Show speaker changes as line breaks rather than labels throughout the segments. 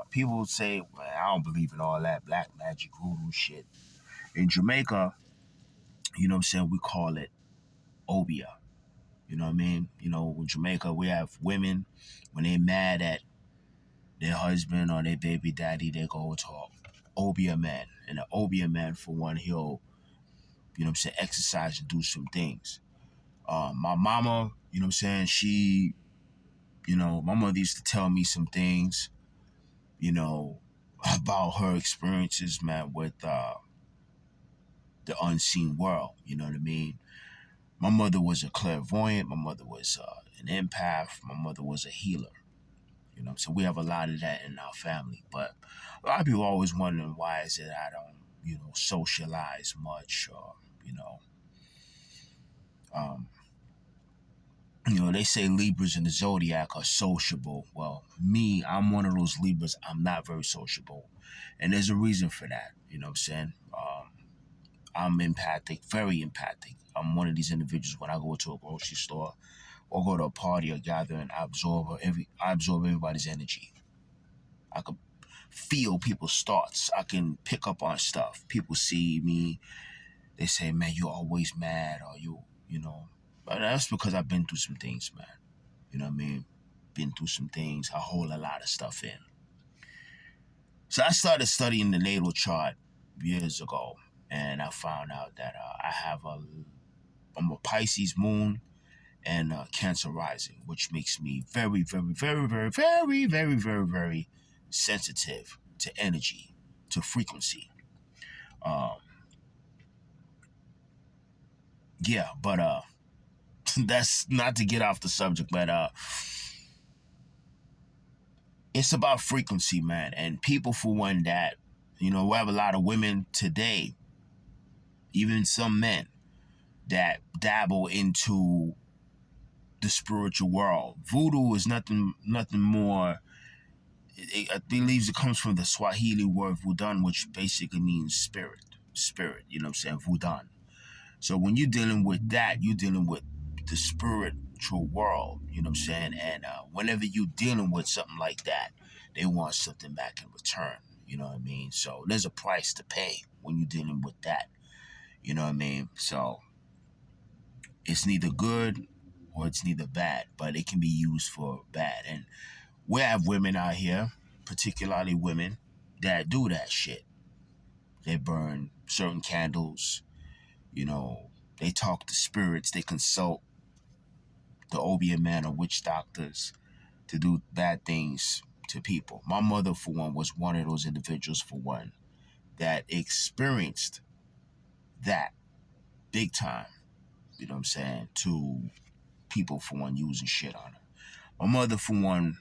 people say, well, I don't believe in all that black magic voodoo shit. In Jamaica, you know what I'm saying, we call it obia. You know what I mean? You know, in Jamaica, we have women, when they're mad at their husband or their baby daddy, they go to obia man. And the obia man, for one, he'll, you know what I'm saying, exercise and do some things. My mama, you know what I'm saying, she, you know, my mother used to tell me some things, you know, about her experiences, man, with the unseen world. You know what I mean? My mother was a clairvoyant. My mother was an empath. My mother was a healer. You know, so we have a lot of that in our family. But a lot of people always wondering why is it I don't, you know, socialize much, or you know, um, they say Libras in the zodiac are sociable. Well, me, I'm one of those Libras. I'm not very sociable, and there's a reason for that. You know what I'm saying? I'm empathic, very empathic. I'm one of these individuals when I go to a grocery store or go to a party or gathering, I absorb everybody's energy. I can feel people's thoughts. I can pick up on stuff. People see me, they say, "Man, you're always mad," or you know. But that's because I've been through some things, man. You know what I mean? Been through some things. I hold a lot of stuff in. So I started studying the natal chart years ago, and I found out that I'm a Pisces moon and Cancer rising, which makes me very, very, very, very, very, very, very, very sensitive to energy, to frequency. Um, yeah, but that's not to get off the subject, but it's about frequency, man. And people, for one, that, you know, we have a lot of women today, even some men, that dabble into the spiritual world. Voodoo is nothing more. I believe it comes from the Swahili word vudan, which basically means spirit. Spirit, you know what I'm saying? Vudan. So when you're dealing with that, you're dealing with the spiritual world, you know what I'm saying? And whenever you're dealing with something like that, they want something back in return, you know what I mean? So there's a price to pay when you're dealing with that, you know what I mean? So it's neither good or it's neither bad, but it can be used for bad. And we have women out here, particularly women, that do that shit. They burn certain candles, you know, they talk to spirits, they consult the obeah man or witch doctors to do bad things to people. My mother, for one, was one of those individuals, for one, that experienced that big time, you know what I'm saying, to people, for one, using shit on her. My mother, for one,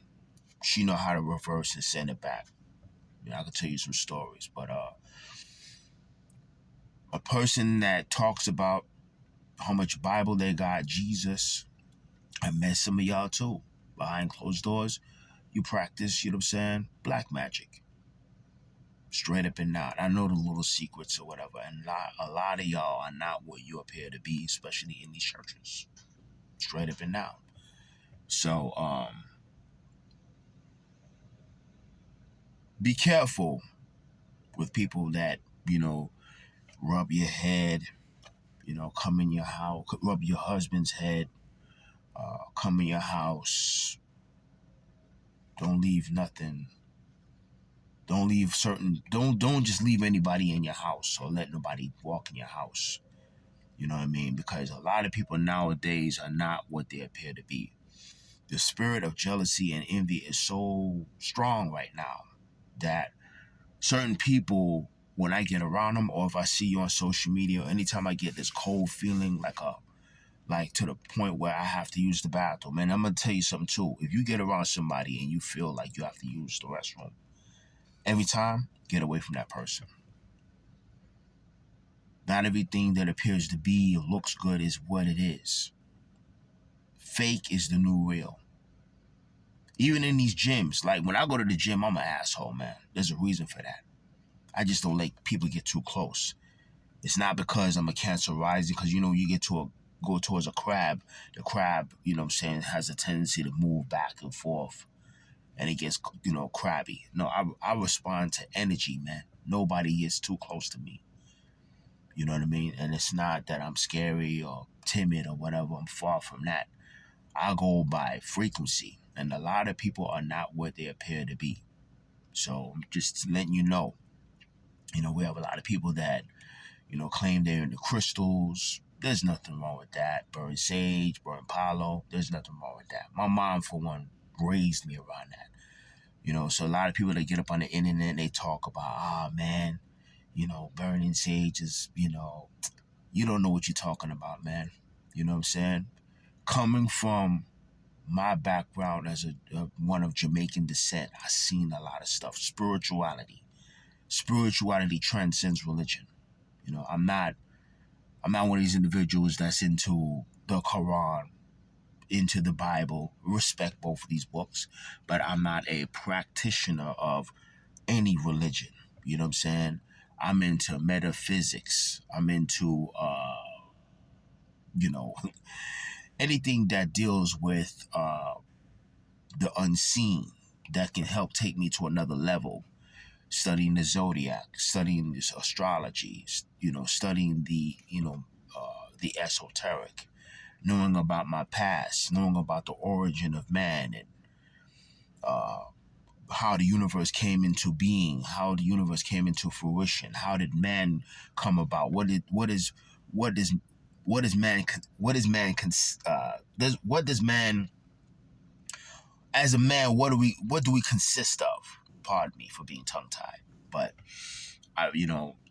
she know how to reverse and send it back. You know, I could tell you some stories, but a person that talks about how much Bible they got, Jesus, I met some of y'all too, behind closed doors. You practice, you know what I'm saying, black magic. Straight up and out. I know the little secrets or whatever, and a lot of y'all are not what you appear to be, especially in these churches. Straight up and out. So, be careful with people that, you know, rub your head, you know, come in your house, rub your husband's head, come in your house, don't leave nothing. Don't leave certain. Don't just leave anybody in your house or let nobody walk in your house. You know what I mean? Because a lot of people nowadays are not what they appear to be. The spirit of jealousy and envy is so strong right now that certain people, when I get around them, or if I see you on social media, anytime I get this cold feeling, like to the point where I have to use the bathroom. And I'm gonna tell you something too. If you get around somebody and you feel like you have to use the restroom every time, get away from that person. Not everything that appears to be or looks good is what it is. Fake is the new real. Even in these gyms, like when I go to the gym, I'm an asshole, man. There's a reason for that. I just don't like people get too close. It's not because I'm a Cancer rising, because you know you go towards a crab. The crab, you know what I'm saying, has a tendency to move back and forth and it gets, crabby. No, I respond to energy, man. Nobody is too close to me. You know what I mean? And it's not that I'm scary or timid or whatever. I'm far from that. I go by frequency, and a lot of people are not what they appear to be. So just letting you know, we have a lot of people that, claim they're into crystals. There's nothing wrong with that. Burn sage, burn palo. There's nothing wrong with that. My mom, for one, raised me around that. So a lot of people that get up on the internet, they talk about, man, burning sage is, you don't know what you're talking about, man. You know what I'm saying? Coming from my background as one of Jamaican descent, I've seen a lot of stuff. Spirituality transcends religion. I'm not one of these individuals that's into the Quran, into the Bible. Respect both of these books, but I'm not a practitioner of any religion. You know what I'm saying? I'm into metaphysics. I'm into you know anything that deals with the unseen, that can help take me to another level. Studying the zodiac, studying this astrology, studying the esoteric, knowing about my past, knowing about the origin of man, and uh, how the universe came into being, how the universe came into fruition, how did man come about, what is what is man what is man what does man, as a man, what do we consist of? Pardon me for being tongue tied, but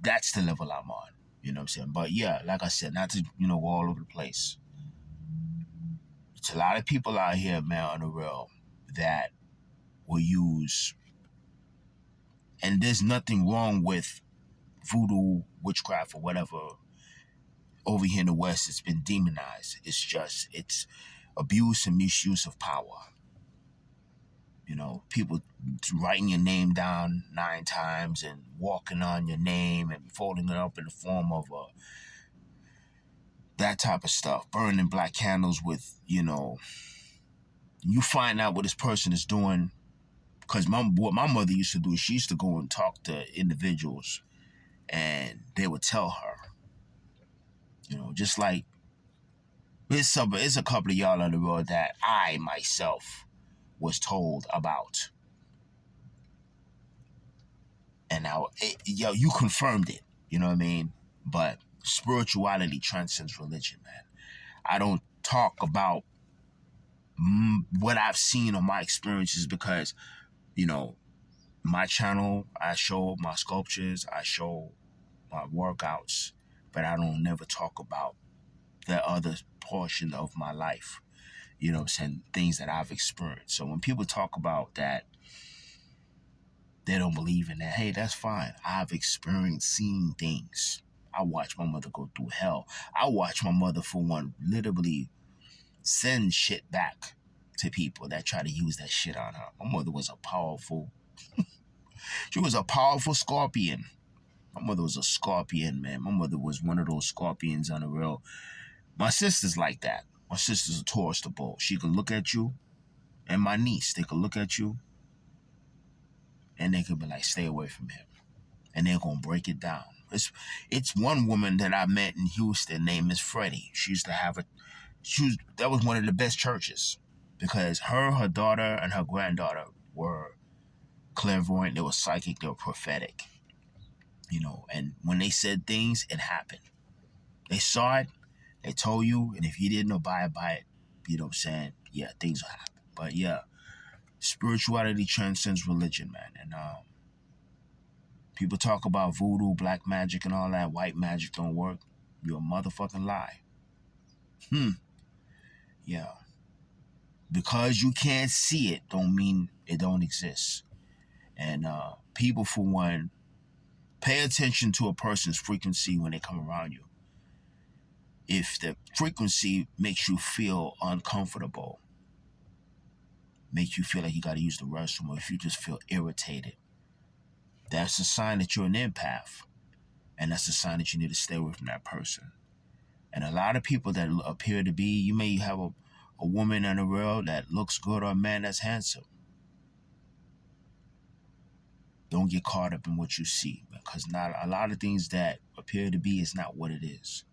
that's the level I'm on. You know what I'm saying? But yeah, like I said, not to go all over the place. It's a lot of people out here, man, on the real, that will use, and there's nothing wrong with voodoo, witchcraft, or whatever. Over here in the West, it's been demonized. It's abuse and misuse of power. People writing your name down 9 times and walking on your name and folding it up in the form of that type of stuff. Burning black candles with, you find out what this person is doing. Because what my mother used to do is she used to go and talk to individuals, and they would tell her, just like, it's a couple of y'all on the road that I myself was told about. And now, you confirmed it. You know what I mean? But spirituality transcends religion, man. I don't talk about what I've seen or my experiences because, my channel, I show my sculptures, I show my workouts, but I don't never talk about the other portion of my life. You know what I'm saying? Things that I've experienced. So when people talk about that, they don't believe in that. Hey, that's fine. I've experienced seeing things. I watched my mother go through hell. I watched my mother, for one, literally send shit back to people that try to use that shit on her. My mother was she was a powerful scorpion. My mother was a scorpion, man. My mother was one of those scorpions on the real. My sister's like that. My sister's a Taurus the bull. She could look at you, and my niece, they could look at you, and they could be like, stay away from him. And they're going to break it down. It's one woman that I met in Houston named Miss Freddie. She used to have that was one of the best churches because her daughter, and her granddaughter were clairvoyant, they were psychic, they were prophetic. And when they said things, it happened. They saw it, they told you, and if you didn't abide by it, you know what I'm saying? Yeah, things will happen. But yeah, spirituality transcends religion, man. And people talk about voodoo, black magic, and all that. White magic don't work. You're a motherfucking lie. Yeah. Because you can't see it don't mean it don't exist. And people, for one, pay attention to a person's frequency when they come around you. If the frequency makes you feel uncomfortable, makes you feel like you got to use the restroom, or if you just feel irritated, that's a sign that you're an empath. And that's a sign that you need to stay away from that person. And a lot of people that appear to be, you may have a woman in the world that looks good or a man that's handsome. don't get caught up in what you see, because not a lot of things that appear to be is not what it is.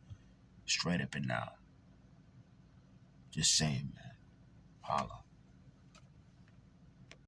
Straight up and now. Just saying, man. Holla.